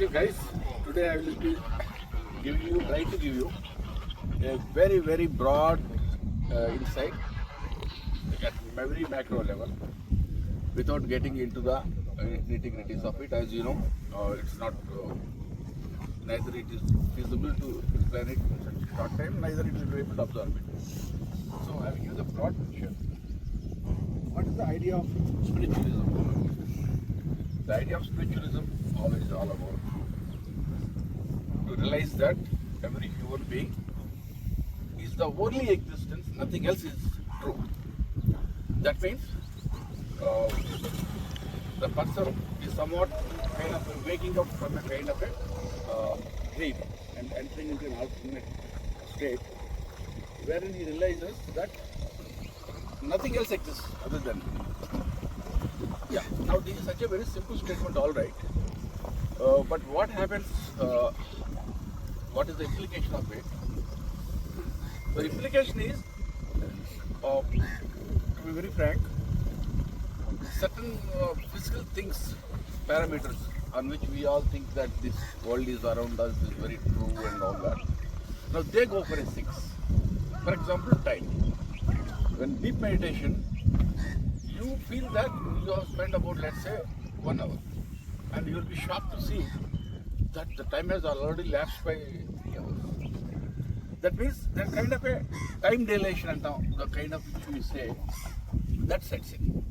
Okay, guys, today I will be try to give you a very, very broad insight at very macro level without getting into the nitty-gritties of it. As you know, it's not neither it is feasible to plan it in such a short time, neither it will be able to absorb it. So I will give the broad picture. What is the idea of spiritualism? The idea of spiritualism always is all about to realize that every human being is the only existence, nothing else is true. That means the person is somewhat kind of waking up from a kind of a dream and entering into an alternate state wherein he realizes that nothing else exists other than me. Yeah, now this is such a very simple statement, all right. But what happens, what is the implication of it? The implication is, to be very frank, certain physical things, parameters on which we all think that this world is around us is very true and all that. Now they go for a 6. For example, time. When deep meditation, you feel that you have spent about, let's say, 1 hour, and you will be shocked to see that the time has already lapsed by 3 hours. That means that kind of a time dilation and the kind of which we say, that sets in.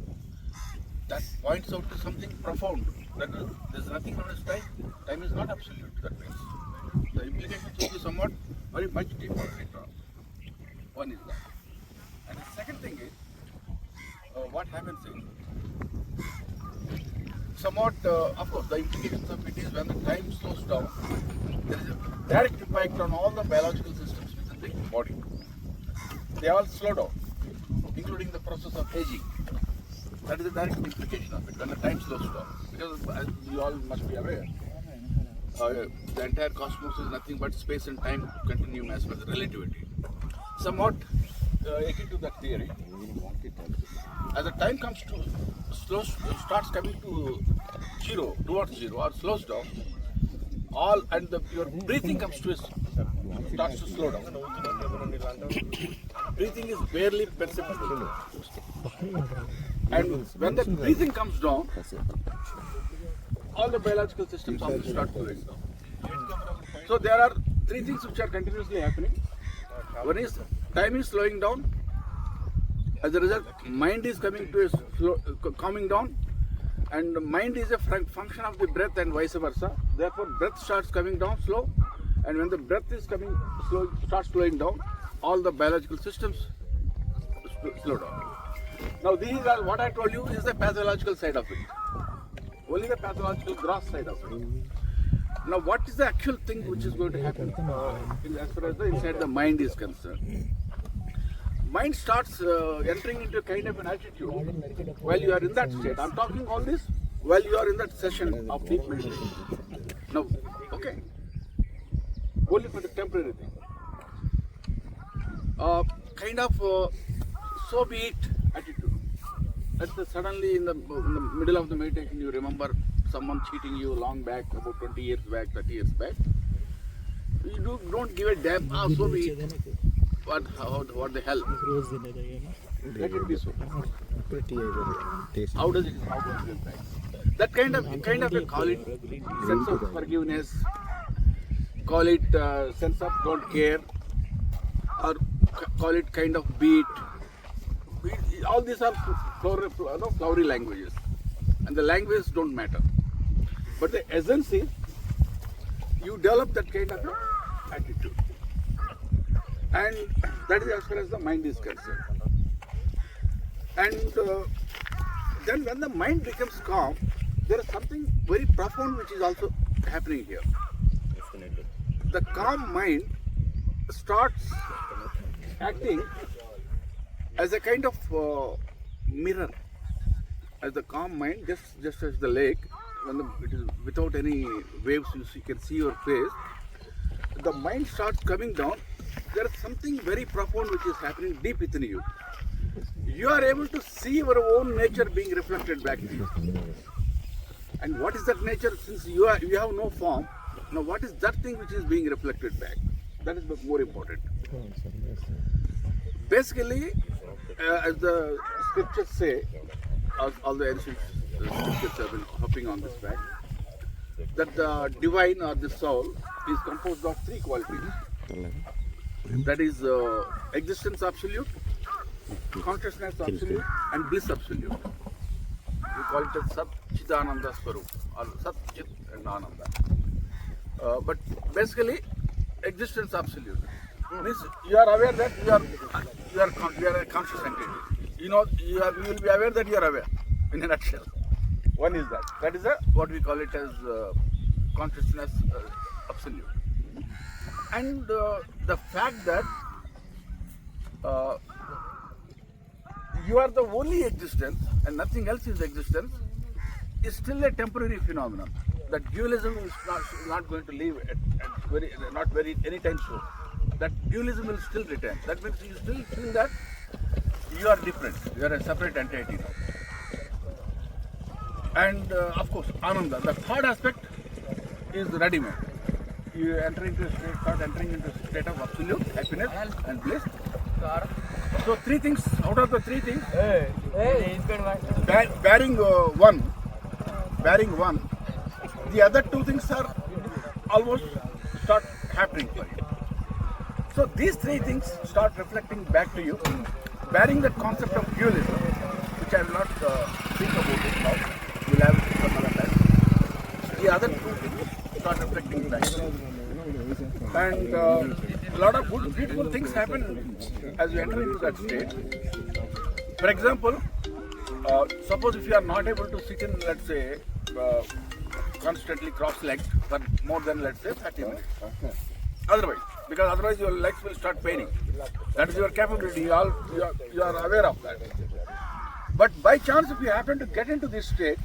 That points out to something profound. That is, there's nothing known as time. Time is not absolute. That means the implications will be somewhat very much deeper later on. One is that. And the second thing is, what happens is, somewhat, of course, the implications of it is when the time slows down, there is a direct impact on all the biological systems within the body. They all slow down, including the process of aging. That is a direct implication of it when the time slows down. Because as you all must be aware, the entire cosmos is nothing but space and time continuum as per the relativity. Somewhat akin to that theory, as the time comes to starts coming to zero, towards zero, or slows down, your breathing comes to starts to slow down. Breathing is barely perceptible, and when the breathing comes down, all the biological systems also start slowing down. So there are 3 things which are continuously happening. One is time is slowing down. As a result, mind is coming to a calming down, and mind is a function of the breath and vice versa. Therefore, breath starts coming down slow, and when the breath is coming slow, starts slowing down, all the biological systems slow down. Now, these are what I told you is the pathological side of it. Only the pathological gross side of it. Now, what is the actual thing which is going to happen as far as inside the mind is concerned? Mind starts entering into a kind of an attitude while you are in that state. I'm talking all this while you are in that session of deep meditation. Now, okay, only for the temporary thing. Kind of so be it attitude. Let's say suddenly in the middle of the meditation you remember someone cheating you long back, about 20 years back, 30 years back. You don't give a damn, so be it. What the hell? Let it be so. How does it impact? That kind of a call it sense of forgiveness, call it sense of don't care, or call it kind of beat. All these are flowery languages, and the languages don't matter. But the essence is you develop that kind of attitude. And that is as far as the mind is concerned. And then when the mind becomes calm, there is something very profound which is also happening here. Definitely. The calm mind starts acting as a kind of mirror. As the calm mind, just as the lake, when it is without any waves, you can see your face. The mind starts coming down. There is something very profound which is happening deep within you. You are able to see your own nature being reflected back to you. And what is that nature? Since you have no form, now what is that thing which is being reflected back? That is the more important. Basically, as the scriptures say, as all the ancient scriptures have been hopping on this fact, that the divine or the soul is composed of three qualities. That is existence absolute, consciousness absolute, and bliss absolute. We call it as Sat Chidananda Swarup or Sat Chit and Ananda. But basically, existence absolute means you are aware that you are a conscious entity. You know, you will be aware that you are aware. In a nutshell, one is that. That is what we call it as consciousness absolute. And the fact that you are the only existence and nothing else is existence is still a temporary phenomenon. That dualism is not going to leave not very anytime soon. That dualism will still return. That means you still feel that you are different. You are a separate entity now. And of course, Ananda. The third aspect is ready-made. You start entering into a state of absolute happiness and bliss. So three things, out of the three things, bearing one, the other two things are almost start happening for you. So these three things start reflecting back to you, bearing the concept of dualism, which I will not think about it now. We'll have it some other time. The other two things start reflecting back. And a lot of good, beautiful things happen as you enter into that state. For example, suppose if you are not able to sit in, let's say, constantly cross-legged for more than, let's say, 30 minutes. Otherwise your legs will start paining. That is your capability. You are aware of that. But by chance, if you happen to get into this state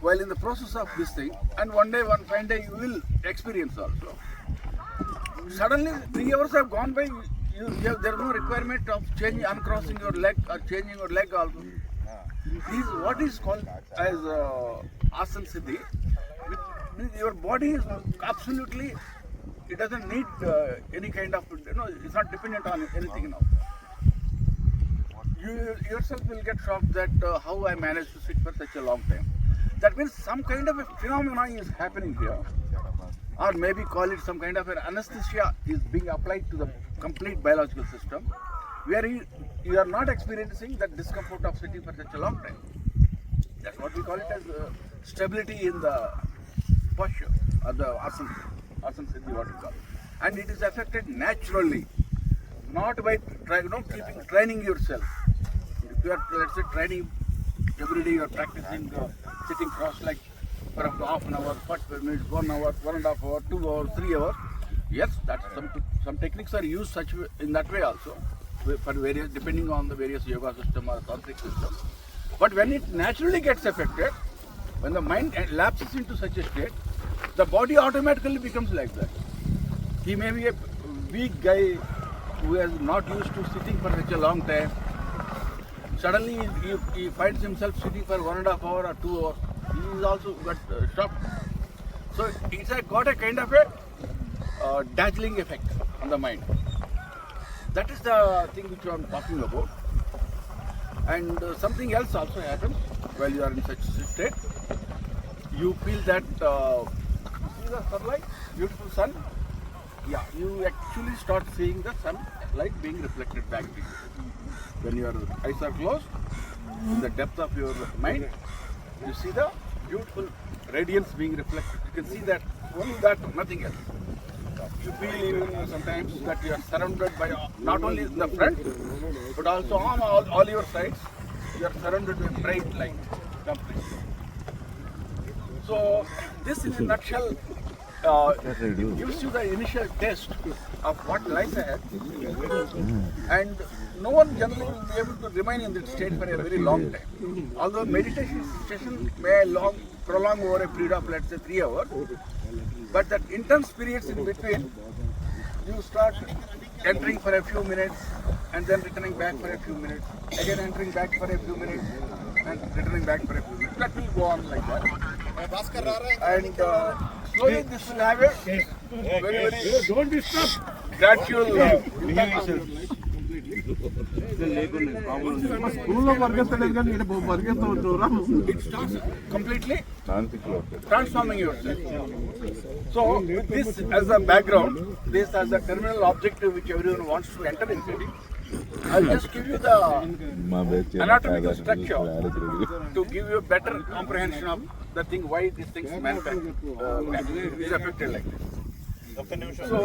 while in the process of this thing, and one fine day you will experience also. Suddenly 3 hours have gone by. There is no requirement of uncrossing your leg or changing your leg also. This is what is called as Asana Siddhi. Your body is absolutely, it doesn't need any kind of, it's not dependent on anything now. You yourself will get shocked that how I managed to sit for such a long time. That means some kind of a phenomenon is happening here, or maybe call it some kind of an anesthesia is being applied to the complete biological system, where you are not experiencing that discomfort of sitting for such a long time. That's what we call it as stability in the posture or the asana siddhi, what we call it. And it is affected naturally, not by training yourself. If you are, let's say, training every day, you are practicing sitting cross-legged for up to half an hour, 45 minutes, 1 hour, 1.5 hours, 2 hours, 3 hours. Yes, that's some techniques are used in that way also, for various, depending on the various yoga system or tantric system. But when it naturally gets affected, when the mind lapses into such a state, the body automatically becomes like that. He may be a weak guy who is not used to sitting for such a long time. Suddenly he finds himself sitting for 1.5 hours or 2 hours. He is also got shocked. So it's got a kind of a dazzling effect on the mind. That is the thing which I am talking about. And something else also happens while you are in such a state. You feel that, see the sunlight, beautiful sun? Yeah, you actually start seeing the sunlight being reflected back to you. When your eyes are closed, in the depth of your mind, you see the beautiful radiance being reflected. You can see that, only that, nothing else. You feel even sometimes that you are surrounded by, not only in the front, but also on all your sides, you are surrounded with bright light, completely. So, this in a nutshell gives you the initial taste of what lies ahead. And no one generally will be able to remain in that state for a very long time. Although meditation session may prolong over a period of, let's say, 3 hours, but that intense periods in between, you start entering for a few minutes and then returning back for a few minutes, again entering back for a few minutes and returning back for a few minutes. That will go on like that. And slowly this will have a very don't disturb gradual it starts completely transforming yourself. So with this as a background, this as a terminal objective which everyone wants to enter into, I'll just give you the anatomical structure to give you a better comprehension of the thing, why these things manifest, is affected like this. So,